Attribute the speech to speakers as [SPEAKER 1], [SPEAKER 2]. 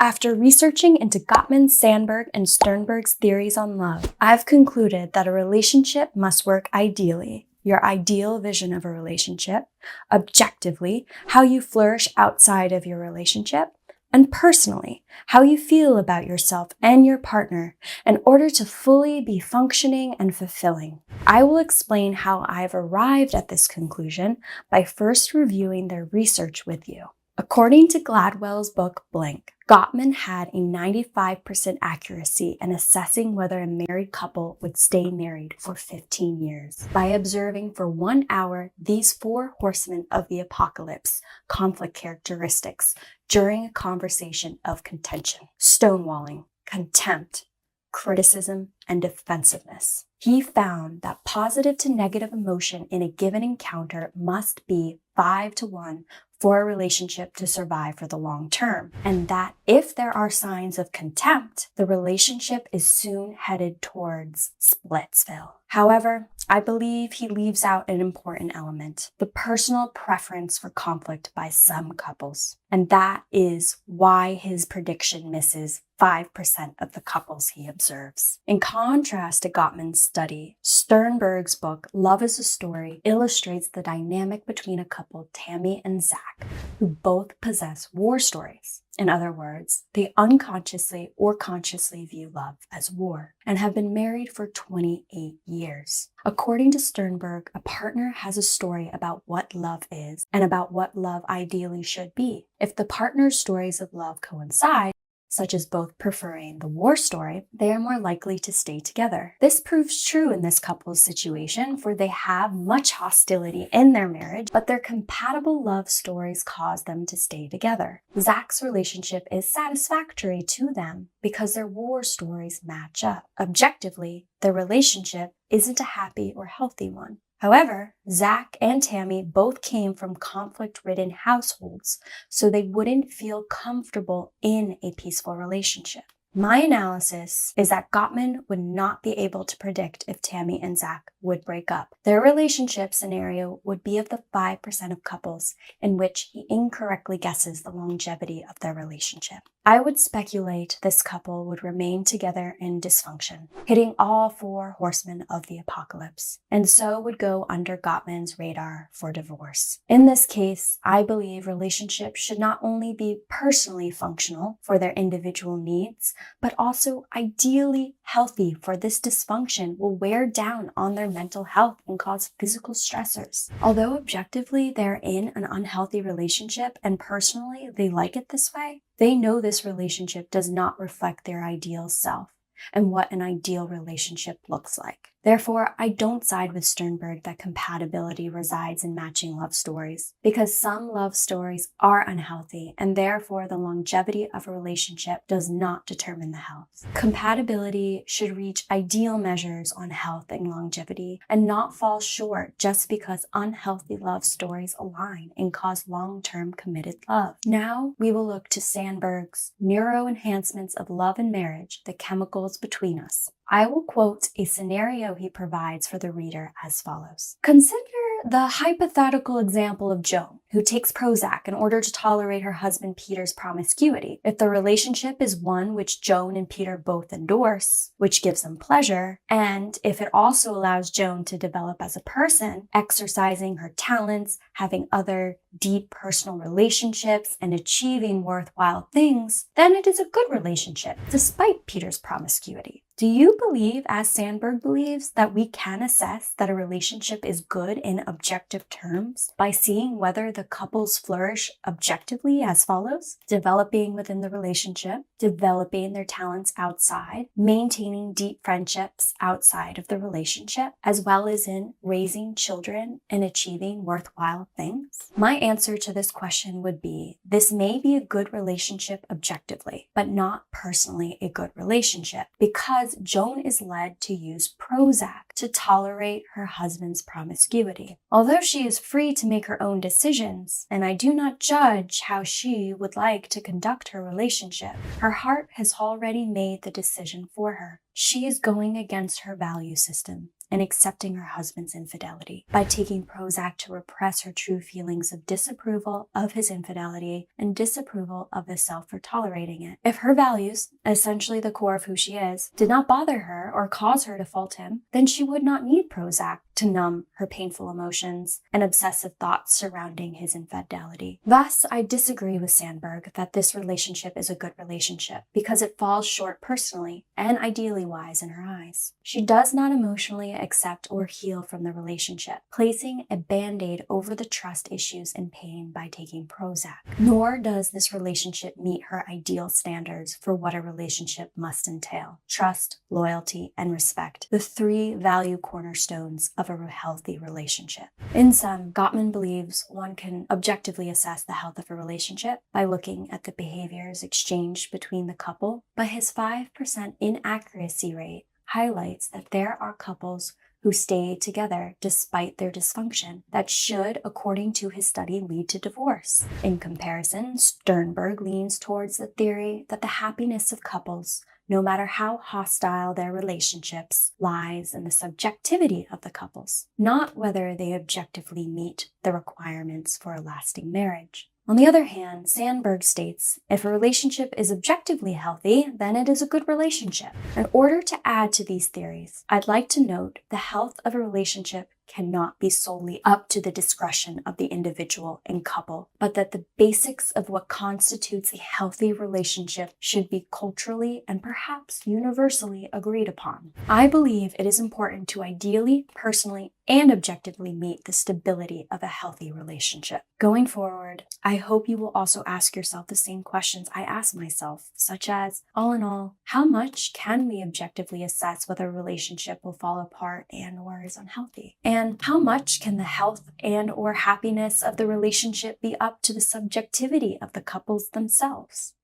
[SPEAKER 1] After researching into Gottman, Sandberg, and Sternberg's theories on love, I've concluded that a relationship must work ideally, your ideal vision of a relationship, objectively, how you flourish outside of your relationship, and personally, how you feel about yourself and your partner in order to fully be functioning and fulfilling. I will explain how I've arrived at this conclusion by first reviewing their research with you. According to Gladwell's book Blank, Gottman had a 95% accuracy in assessing whether a married couple would stay married for 15 years by observing for 1 hour these 4 horsemen of the apocalypse conflict characteristics during a conversation of contention, stonewalling, contempt, criticism, and defensiveness. He found that positive to negative emotion in a given encounter must be 5 to 1 for a relationship to survive for the long term, and that if there are signs of contempt, the relationship is soon headed towards Splitsville. However, I believe he leaves out an important element, the personal preference for conflict by some couples. And that is why his prediction misses 5% of the couples he observes. In contrast to Gottman's study, Sternberg's book, Love is a Story, illustrates the dynamic between a couple, Tammy and Zach, who both possess war stories. In other words, they unconsciously or consciously view love as war and have been married for 28 years. According to Sternberg, a partner has a story about what love is and about what love ideally should be. If the partner's stories of love coincide, such as both preferring the war story, they are more likely to stay together. This proves true in this couple's situation, for they have much hostility in their marriage, but their compatible love stories cause them to stay together. Zach's relationship is satisfactory to them because their war stories match up. Objectively, their relationship isn't a happy or healthy one. However, Zach and Tammy both came from conflict-ridden households, so they wouldn't feel comfortable in a peaceful relationship. My analysis is that Gottman would not be able to predict if Tammy and Zach would break up. Their relationship scenario would be of the 5% of couples in which he incorrectly guesses the longevity of their relationship. I would speculate this couple would remain together in dysfunction, hitting all 4 horsemen of the apocalypse, and so would go under Gottman's radar for divorce. In this case, I believe relationships should not only be personally functional for their individual needs, but also ideally healthy, for this dysfunction will wear down on their mental health and cause physical stressors. Although objectively they're in an unhealthy relationship and personally they like it this way, they know this relationship does not reflect their ideal self and what an ideal relationship looks like. Therefore, I don't side with Sternberg that compatibility resides in matching love stories, because some love stories are unhealthy, and therefore the longevity of a relationship does not determine the health. Compatibility should reach ideal measures on health and longevity, and not fall short just because unhealthy love stories align and cause long-term committed love. Now, we will look to Sandberg's Neuroenhancements of Love and Marriage, the Chemicals Between Us. I will quote a scenario he provides for the reader as follows. Consider the hypothetical example of Joan, who takes Prozac in order to tolerate her husband Peter's promiscuity. If the relationship is one which Joan and Peter both endorse, which gives them pleasure, and if it also allows Joan to develop as a person, exercising her talents, having other deep personal relationships, and achieving worthwhile things, then it is a good relationship, despite Peter's promiscuity. Do you believe, as Sandberg believes, that we can assess that a relationship is good in objective terms by seeing whether the couples flourish objectively as follows? Developing within the relationship, developing their talents outside, maintaining deep friendships outside of the relationship, as well as in raising children and achieving worthwhile things? My answer to this question would be, this may be a good relationship objectively, but not personally a good relationship, because Joan is led to use Prozac to tolerate her husband's promiscuity. Although she is free to make her own decisions, and I do not judge how she would like to conduct her relationship, her heart has already made the decision for her. She is going against her value system, and accepting her husband's infidelity, by taking Prozac to repress her true feelings of disapproval of his infidelity and disapproval of the self for tolerating it. If her values, essentially the core of who she is, did not bother her or cause her to fault him, then she would not need Prozac to numb her painful emotions and obsessive thoughts surrounding his infidelity. Thus, I disagree with Sandberg that this relationship is a good relationship because it falls short personally and ideally wise in her eyes. She does not emotionally accept or heal from the relationship, placing a band-aid over the trust issues and pain by taking Prozac. Nor does this relationship meet her ideal standards for what a relationship must entail: trust, loyalty, and respect, the three value cornerstones of a healthy relationship. In sum, Gottman believes one can objectively assess the health of a relationship by looking at the behaviors exchanged between the couple, but his 5% inaccuracy rate highlights that there are couples who stay together despite their dysfunction that should, according to his study, lead to divorce. In comparison, Sternberg leans towards the theory that the happiness of couples, no matter how hostile their relationships, lies in the subjectivity of the couples, not whether they objectively meet the requirements for a lasting marriage. On the other hand, Sandberg states, if a relationship is objectively healthy, then it is a good relationship. In order to add to these theories, I'd like to note the health of a relationship cannot be solely up to the discretion of the individual and couple, but that the basics of what constitutes a healthy relationship should be culturally and perhaps universally agreed upon. I believe it is important to ideally, personally, and objectively meet the stability of a healthy relationship. Going forward, I hope you will also ask yourself the same questions I ask myself, such as, all in all, how much can we objectively assess whether a relationship will fall apart and/or is unhealthy? And how much can the health and/or happiness of the relationship be up to the subjectivity of the couples themselves?